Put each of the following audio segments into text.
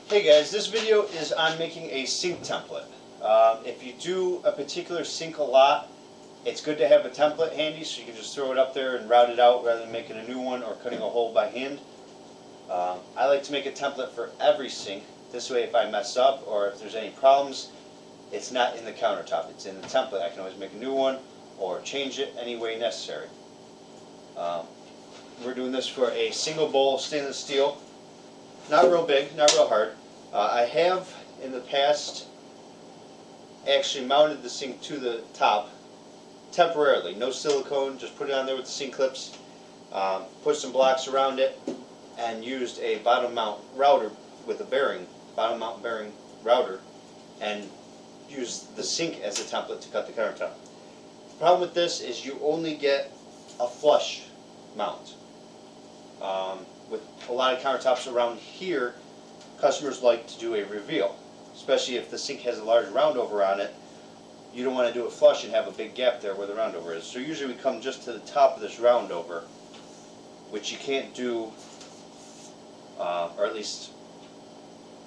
Hey guys, this video is on making a sink template. If you do a particular sink a lot, it's good to have a template handy so you can just throw it up there and route it out rather than making a new one or cutting a hole by hand. I like to make a template for every sink. This way if I mess up or if there's any problems, it's not in the countertop, it's in the template. I can always make a new one or change it any way necessary. We're doing this for a single bowl stainless steel. Not real big, not real hard. I have in the past actually mounted the sink to the top temporarily. No silicone, just put it on there with the sink clips, put some blocks around it, and used a bottom mount router with a bearing, bottom mount bearing router, and used the sink as a template to cut the countertop. The problem with this is you only get a flush mount. With a lot of countertops around here, customers like to do a reveal, especially if the sink has a large roundover on it. You don't want to do it flush and have a big gap there where the roundover is. So usually we come just to the top of this roundover, which you can't do, or at least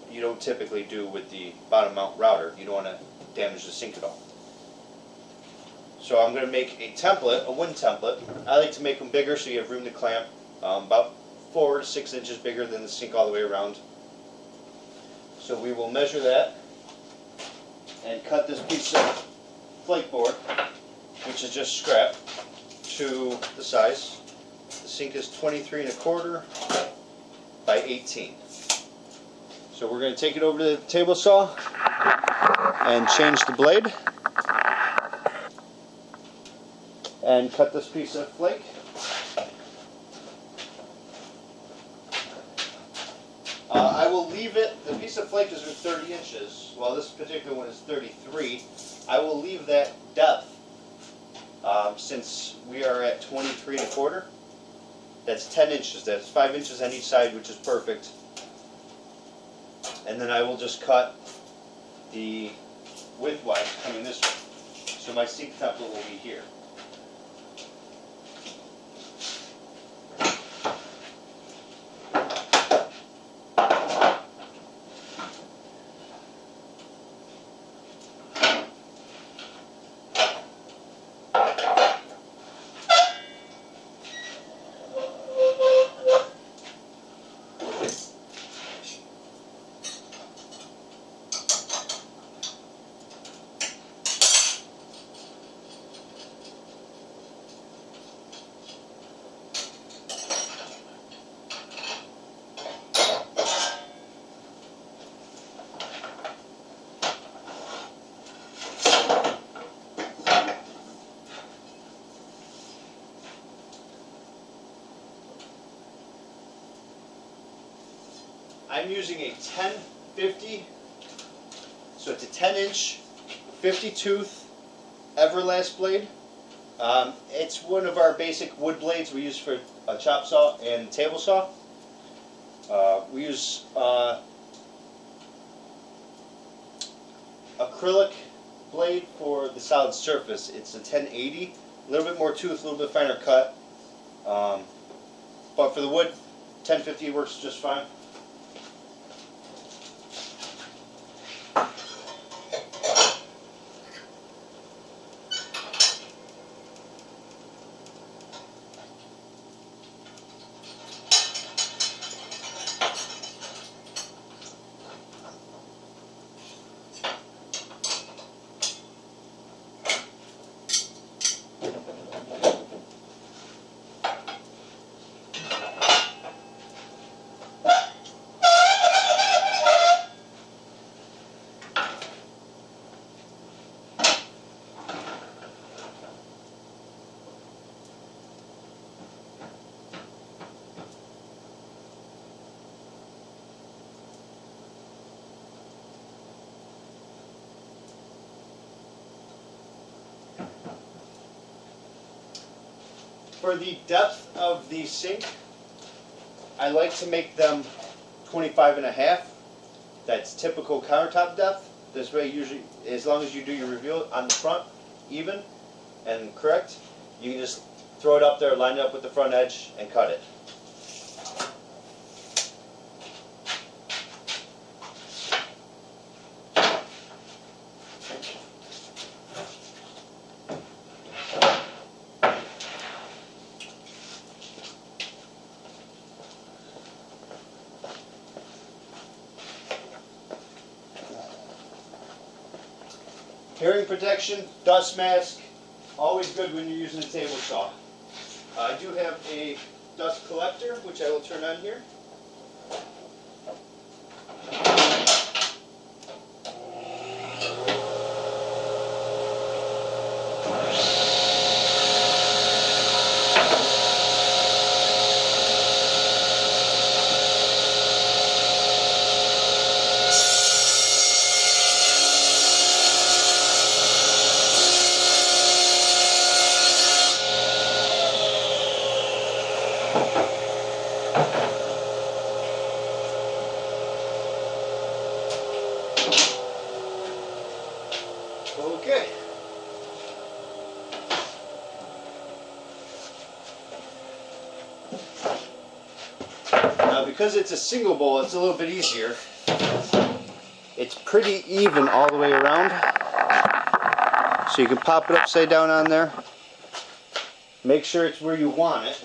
you don't typically do with the bottom mount router. You don't want to damage the sink at all. So I'm going to make a template, a wooden template. I like to make them bigger so you have room to clamp, about 4 to 6 inches bigger than the sink all the way around. So we will measure that and cut this piece of flake board, which is just scrap, to the size. The sink is 23 1/4 by 18. So we're going to take it over to the table saw and change the blade and cut this piece of flake. I will leave it, the piece of flake is 30 inches, while this particular one is 33. I will leave that depth, since we are at 23 1/4. That's 10 inches, that's 5 inches on each side, which is perfect. And then I will just cut the widthwise coming this way. So my sink template will be here. I'm using a 10-50, so it's a 10-inch 50-tooth Everlast blade. It's one of our basic wood blades we use for a chop saw and table saw. We use acrylic blade for the solid surface. It's a 1080, a little bit more tooth, a little bit finer cut. But for the wood, 1050 works just fine. For the depth of the sink, I like to make them 25 1/2. That's typical countertop depth. This way, usually, as long as you do your reveal on the front, even and correct, you can just throw it up there, line it up with the front edge, and cut it. Hearing protection, dust mask, always good when you're using a table saw. I do have a dust collector, which I will turn on here. Okay. Now because it's a single bowl, it's a little bit easier. It's pretty even all the way around. So you can pop it upside down on there. Make sure it's where you want it.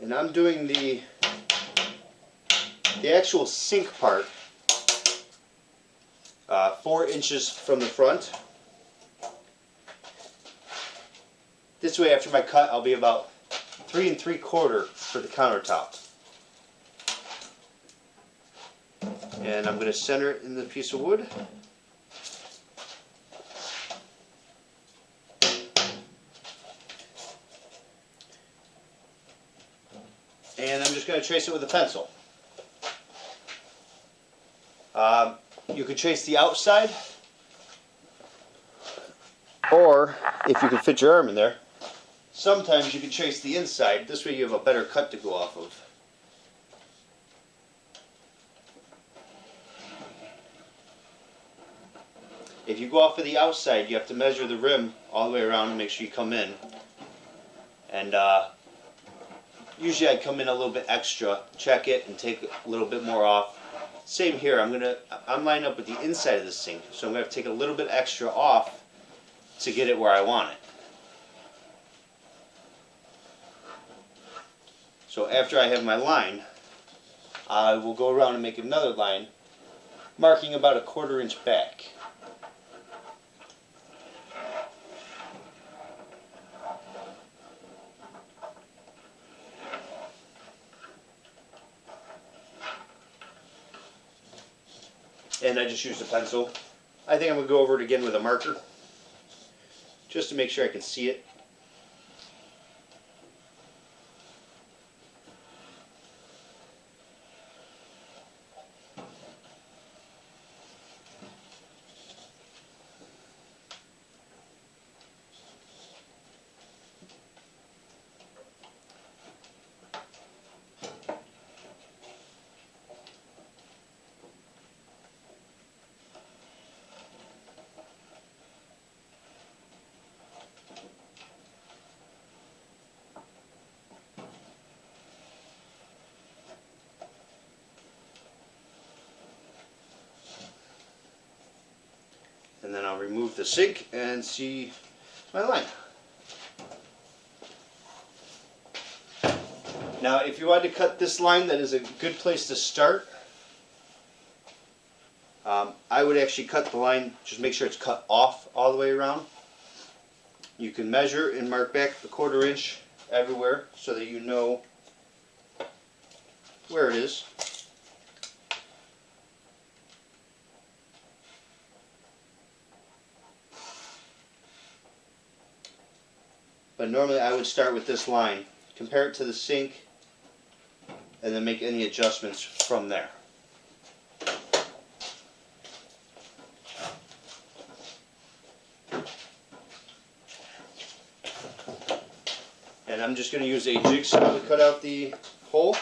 And I'm doing the actual sink part 4 inches from the front. This way after my cut I'll be about 3 3/4 for the countertop. And I'm going to center it in the piece of wood. And I'm just going to trace it with a pencil. You could trace the outside, or if you can fit your arm in there, sometimes you can trace the inside. This way you have a better cut to go off of. If you go off of the outside, you have to measure the rim all the way around and make sure you come in. And usually I come in a little bit extra, check it, and take a little bit more off. Same here. I'm lining up with the inside of the sink, so I'm going to take a little bit extra off to get it where I want it. So after I have my line, I will go around and make another line, marking about 1/4 inch back. And I just used a pencil. I think I'm going to go over it again with a marker, just to make sure I can see it. And then I'll remove the sink and see my line. Now if you want to cut this line, that is a good place to start. I would actually cut the line, just make sure it's cut off all the way around. You can measure and mark back 1/4 inch everywhere so that you know where it is. But normally I would start with this line, compare it to the sink, and then make any adjustments from there. And I'm just going to use a jigsaw to cut out the hole.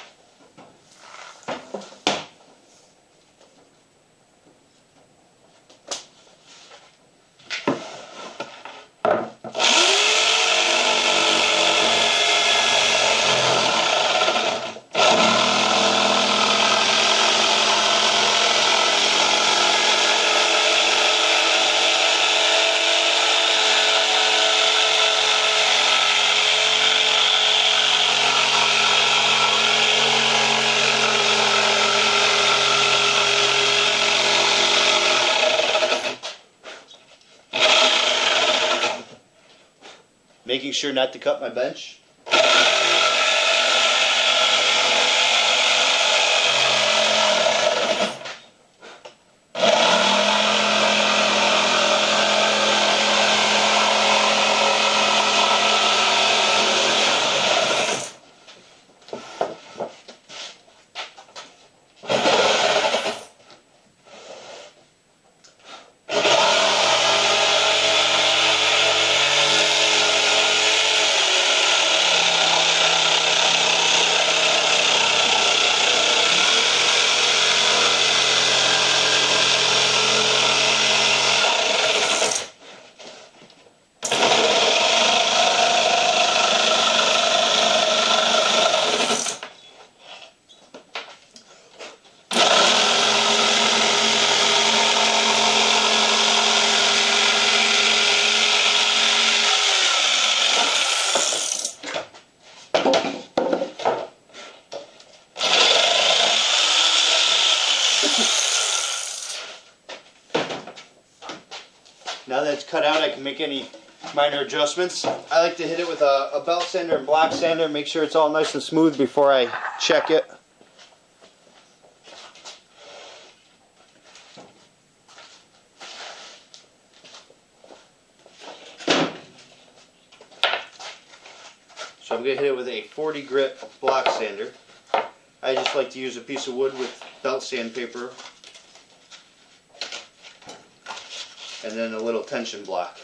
making sure not to cut my bench. Now that it's cut out, I can make any minor adjustments. I like to hit it with a belt sander and block sander, make sure it's all nice and smooth before I check it. So I'm going to hit it with a 40 grit block sander. I just like to use a piece of wood with belt sandpaper and then a little tension block.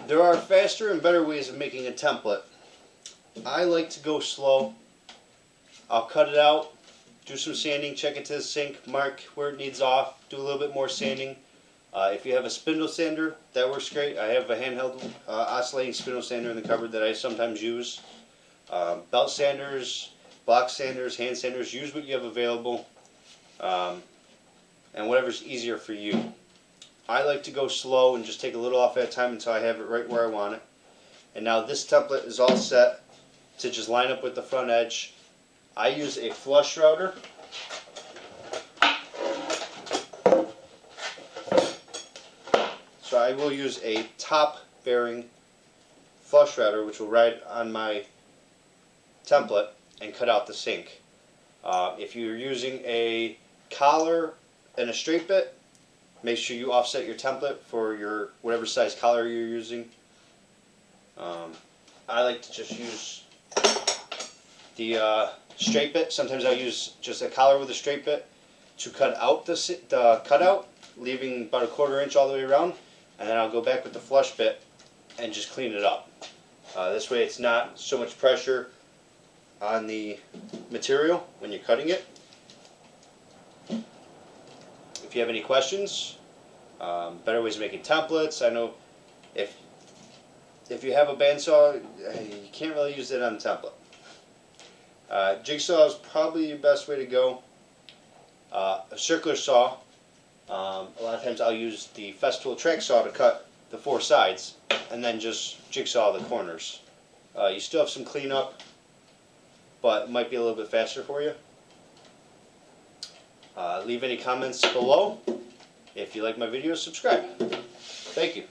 There are faster and better ways of making a template. I like to go slow. I'll cut it out, do some sanding, check it to the sink, mark where it needs off, do a little bit more sanding. If you have a spindle sander, that works great. I have a handheld oscillating spindle sander in the cupboard that I sometimes use. Belt sanders, block sanders, hand sanders, use what you have available, and whatever's easier for you. I like to go slow and just take a little off at a time until I have it right where I want it. And now this template is all set to just line up with the front edge. I use a flush router. So I will use a top bearing flush router which will ride on my template and cut out the sink. If you're using a collar and a straight bit, Make sure you offset your template for your whatever size collar you're using. I like to just use the straight bit. Sometimes I'll use just a collar with a straight bit to cut out the cutout, leaving about a 1/4 inch all the way around, and then I'll go back with the flush bit and just clean it up. This way it's not so much pressure on the material when you're cutting it. If you have any questions, better ways of making templates. I know if you have a bandsaw, you can't really use it on a template. Jigsaw is probably the best way to go. A circular saw. A lot of times I'll use the Festool track saw to cut the 4 sides and then just jigsaw the corners. You still have some cleanup, but it might be a little bit faster for you. Leave any comments below. If you like my videos, subscribe. Thank you.